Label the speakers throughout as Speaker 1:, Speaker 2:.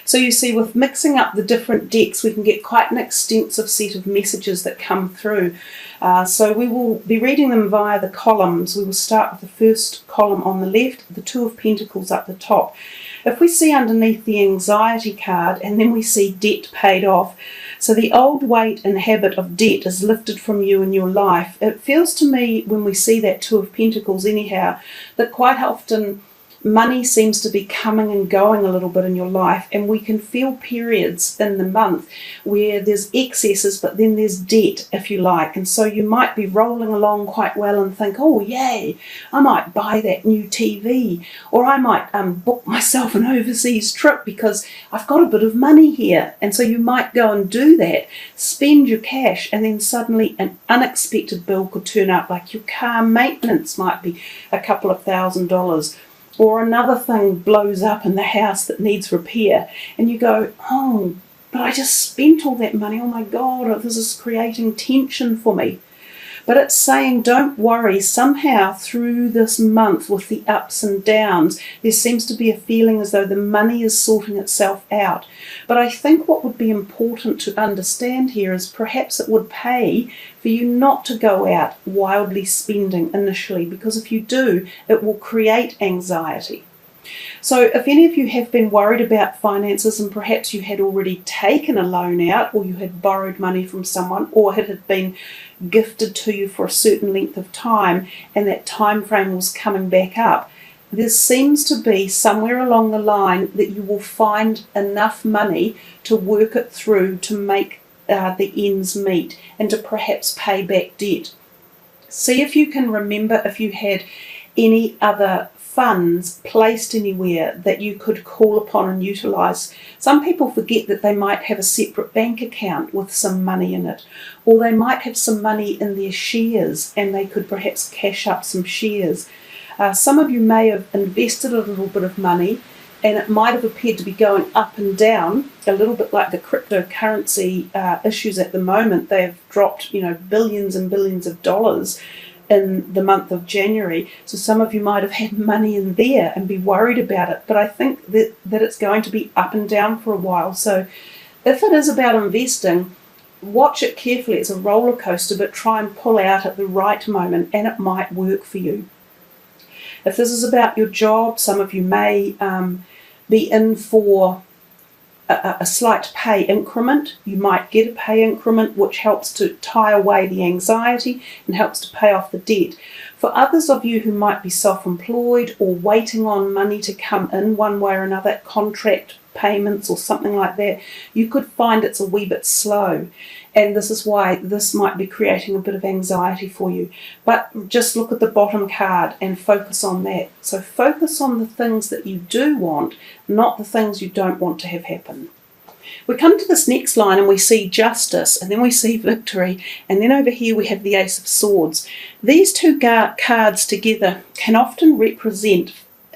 Speaker 1: So you see, with mixing up the different decks, we can get quite an extensive set of messages that come through. So we will be reading them via the columns. We will start with the first column on the left, the Two of Pentacles up the top. If we see underneath the anxiety card, and then we see debt paid off, so the old weight and habit of debt is lifted from you in your life. It feels to me, when we see that Two of Pentacles anyhow, that quite often money seems to be coming and going a little bit in your life, and we can feel periods in the month where there's excesses, but then there's debt, if you like. And so you might be rolling along quite well and think, oh yay, I might buy that new TV, or I might book myself an overseas trip because I've got a bit of money here. And so you might go and do that, spend your cash, and then suddenly an unexpected bill could turn up, like your car maintenance might be a couple of $1,000s. Or another thing blows up in the house that needs repair, and you go, oh, but I just spent all that money. Oh my God, this is creating tension for me. But it's saying, don't worry, somehow through this month with the ups and downs, there seems to be a feeling as though the money is sorting itself out. But I think what would be important to understand here is perhaps it would pay for you not to go out wildly spending initially, because if you do, it will create anxiety. So if any of you have been worried about finances, and perhaps you had already taken a loan out, or you had borrowed money from someone, or it had been gifted to you for a certain length of time, and that time frame was coming back up, there seems to be somewhere along the line that you will find enough money to work it through to make the ends meet and to perhaps pay back debt. See if you can remember if you had any other funds placed anywhere that you could call upon and utilise. Some people forget that they might have a separate bank account with some money in it, or they might have some money in their shares and they could perhaps cash up some shares. Some of you may have invested a little bit of money, and it might have appeared to be going up and down, a little bit like the cryptocurrency issues at the moment. They have dropped, billions and billions of dollars in the month of January. So some of you might have had money in there and be worried about it. But I think that it's going to be up and down for a while. So if it is about investing, watch it carefully. It's a roller coaster, but try and pull out at the right moment, and it might work for you. If this is about your job, some of you may be in for a slight pay increment. You might get a pay increment which helps to tie away the anxiety and helps to pay off the debt. For others of you who might be self-employed or waiting on money to come in one way or another, contract payments or something like that, you could find it's a wee bit slow. And this is why this might be creating a bit of anxiety for you. But just look at the bottom card and focus on that. So focus on the things that you do want, not the things you don't want to have happen. We come to this next line and we see justice, and then we see victory, and then over here we have the Ace of Swords. These two cards together can often represent,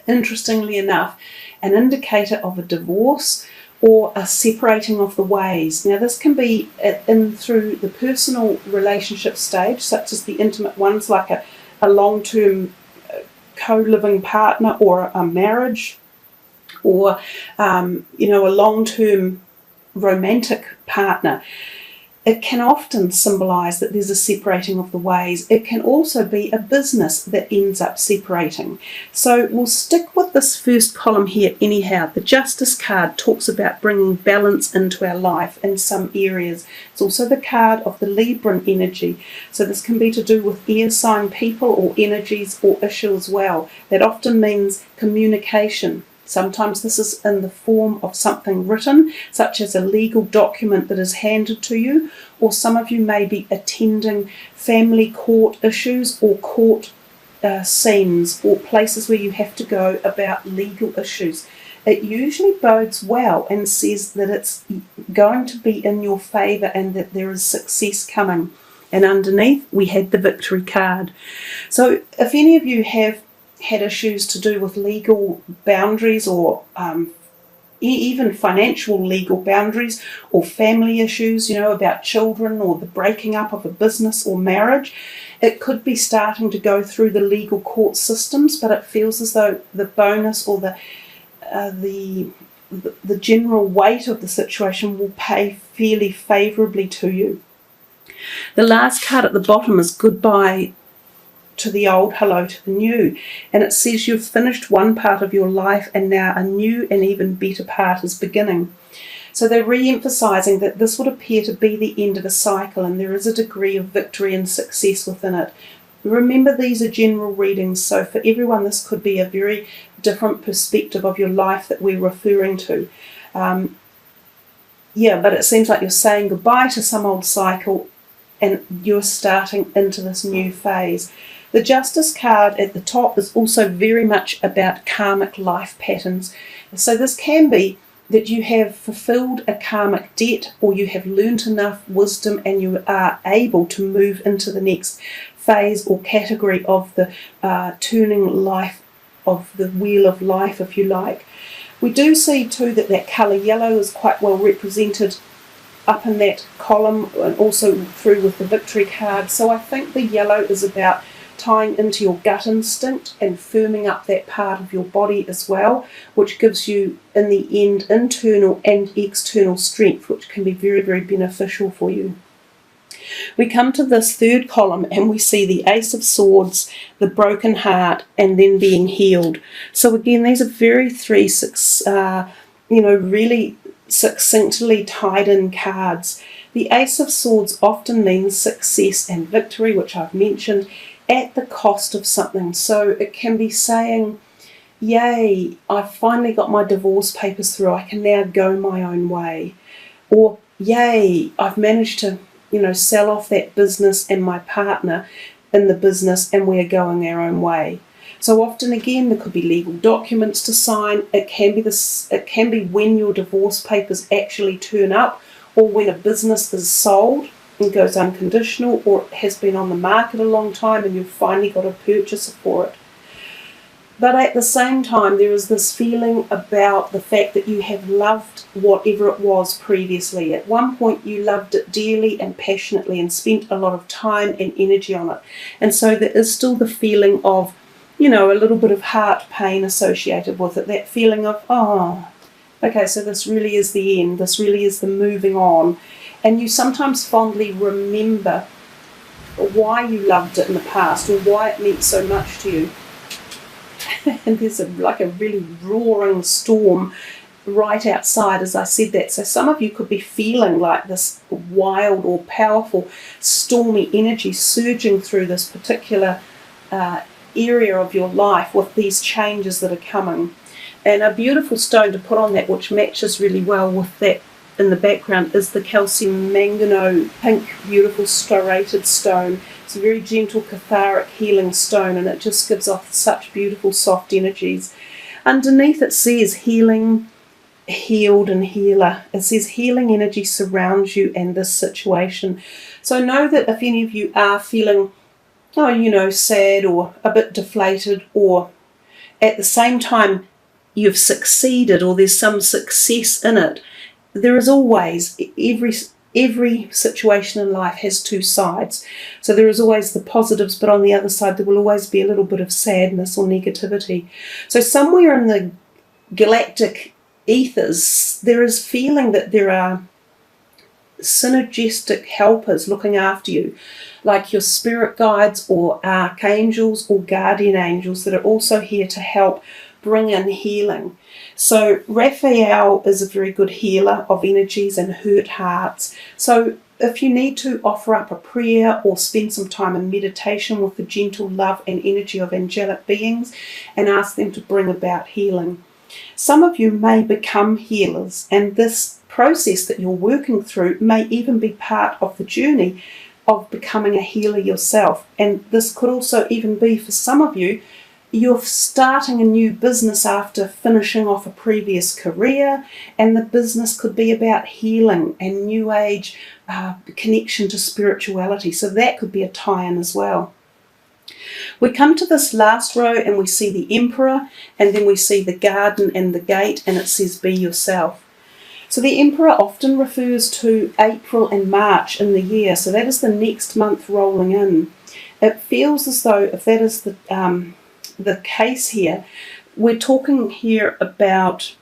Speaker 1: interestingly enough, an indicator of a divorce or a separating of the ways. Now this can be in through the personal relationship stage, such as the intimate ones, like a long-term co-living partner or a marriage, or a long-term romantic partner. It can often symbolise that there's a separating of the ways. It can also be a business that ends up separating. So we'll stick with this first column here anyhow. The Justice card talks about bringing balance into our life in some areas. It's also the card of the Libran energy. So this can be to do with air sign people or energies or issue as well. That often means communication. Sometimes this is in the form of something written, such as a legal document that is handed to you, or some of you may be attending family court issues or court scenes or places where you have to go about legal issues. It usually bodes well and says that it's going to be in your favour and that there is success coming. And underneath we had the Victory card. So if any of you have had issues to do with legal boundaries or even financial legal boundaries or family issues, about children or the breaking up of a business or marriage, it could be starting to go through the legal court systems, but it feels as though the bonus or the the general weight of the situation will pay fairly favourably to you. The last card at the bottom is goodbye to the old, hello to the new. And it says you've finished one part of your life and now a new and even better part is beginning. So they're re-emphasising that this would appear to be the end of a cycle, and there is a degree of victory and success within it. Remember, these are general readings, so for everyone this could be a very different perspective of your life that we're referring to. But it seems like you're saying goodbye to some old cycle and you're starting into this new phase. The Justice card at the top is also very much about karmic life patterns. So this can be that you have fulfilled a karmic debt, or you have learnt enough wisdom and you are able to move into the next phase or category of the turning life, of the wheel of life, if you like. We do see too that colour yellow is quite well represented up in that column, and also through with the victory card. So I think the yellow is about tying into your gut instinct and firming up that part of your body as well, which gives you in the end internal and external strength, which can be very, very beneficial for you. We come to this third column and we see the Ace of Swords, the broken heart, and then being healed. So again, these are very really succinctly tied in cards. The Ace of Swords often means success and victory, which I've mentioned, at the cost of something. So it can be saying, yay, I've finally got my divorce papers through, I can now go my own way. Or, yay, I've managed to sell off that business and my partner in the business and we're going our own way. So often again there could be legal documents to sign. It can be when your divorce papers actually turn up, or when a business is sold and goes unconditional, or it has been on the market a long time and you've finally got a purchaser for it. But at the same time, there is this feeling about the fact that you have loved whatever it was previously. At one point you loved it dearly and passionately and spent a lot of time and energy on it. And so there is still the feeling of, a little bit of heart pain associated with it. That feeling of, okay, so this really is the end. This really is the moving on. And you sometimes fondly remember why you loved it in the past, or why it meant so much to you. And there's a really roaring storm right outside as I said that. So some of you could be feeling like this wild or powerful stormy energy surging through this particular area of your life with these changes that are coming. And a beautiful stone to put on that, which matches really well with that in the background, is the calcium manganese pink, beautiful striated stone. It's a very gentle, cathartic, healing stone, and it just gives off such beautiful, soft energies. Underneath it says healing, healed, and healer. It says healing energy surrounds you and this situation. So know that if any of you are feeling, sad or a bit deflated, or at the same time you've succeeded or there's some success in it, there is always, every situation in life has two sides. So there is always the positives, but on the other side there will always be a little bit of sadness or negativity. So somewhere in the galactic ethers there is feeling that there are synergistic helpers looking after you, like your spirit guides or archangels or guardian angels that are also here to help bring in healing. So Raphael is a very good healer of energies and hurt hearts. So if you need to offer up a prayer or spend some time in meditation with the gentle love and energy of angelic beings and ask them to bring about healing. Some of you may become healers, and this process that you're working through may even be part of the journey of becoming a healer yourself. And this could also even be, for some of you, you're starting a new business after finishing off a previous career, and the business could be about healing and new age connection to spirituality. So that could be a tie-in as well. We come to this last row and we see the Emperor, and then we see the garden and the gate, and it says be yourself. So the Emperor often refers to April and March in the year, so that is the next month rolling in. It feels as though if that is the case here, we're talking here about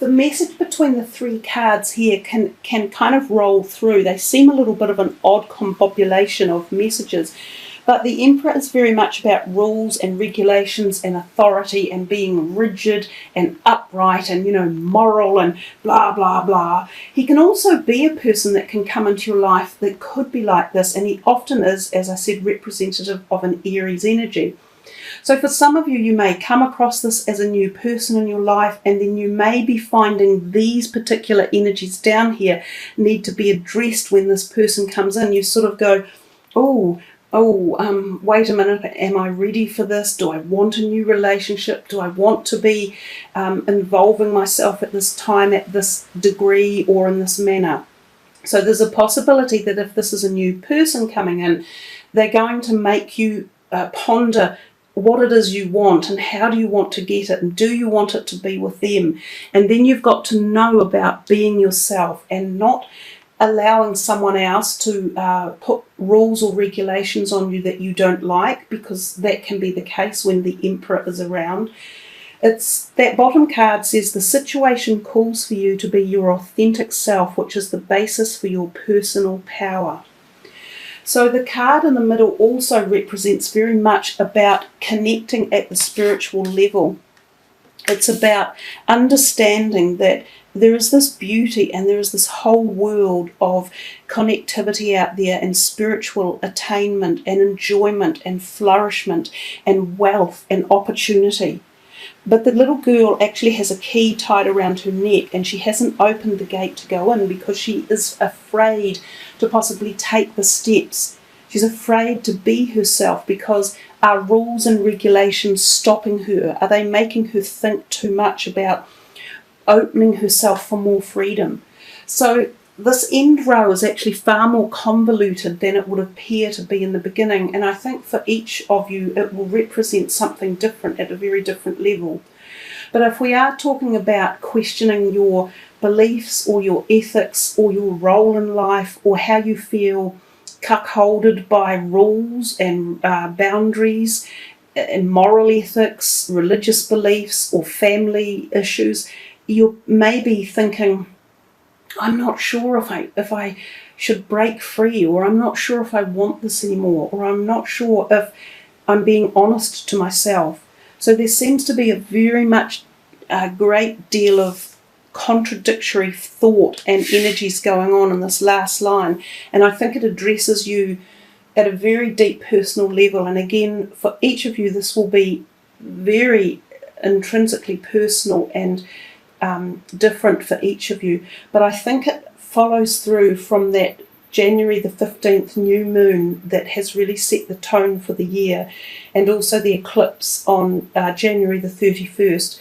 Speaker 1: the message between the three cards here can kind of roll through. They seem a little bit of an odd combobulation of messages, but the Emperor is very much about rules and regulations and authority and being rigid and upright and, moral and blah, blah, blah. He can also be a person that can come into your life that could be like this, and he often is, as I said, representative of an Aries energy. So for some of you, you may come across this as a new person in your life, and then you may be finding these particular energies down here need to be addressed when this person comes in. You sort of go, wait a minute, am I ready for this? Do I want a new relationship? Do I want to be involving myself at this time, at this degree, or in this manner? So there's a possibility that if this is a new person coming in, they're going to make you ponder what it is you want and how do you want to get it, and do you want it to be with them? And then you've got to know about being yourself and not allowing someone else to put rules or regulations on you that you don't like, because that can be the case when the Emperor is around. It's that bottom card says the situation calls for you to be your authentic self, which is the basis for your personal power. So the card in the middle also represents very much about connecting at the spiritual level. It's about understanding that there is this beauty and there is this whole world of connectivity out there, and spiritual attainment and enjoyment and flourishment and wealth and opportunity. But the little girl actually has a key tied around her neck, and she hasn't opened the gate to go in because she is afraid to possibly take the steps. She's afraid to be herself because are rules and regulations stopping her? Are they making her think too much about opening herself for more freedom? So this end row is actually far more convoluted than it would appear to be in the beginning, and I think for each of you it will represent something different at a very different level. But if we are talking about questioning your beliefs or your ethics or your role in life, or how you feel cuckolded by rules and boundaries and moral ethics, religious beliefs or family issues, you may be thinking, I'm not sure if I should break free, or I'm not sure if I want this anymore, or I'm not sure if I'm being honest to myself. So there seems to be a great deal of contradictory thought and energies going on in this last line, and I think it addresses you at a very deep personal level. And again, for each of you, this will be very intrinsically personal and different for each of you, but I think it follows through from that January the 15th new moon that has really set the tone for the year, and also the eclipse on January the 31st.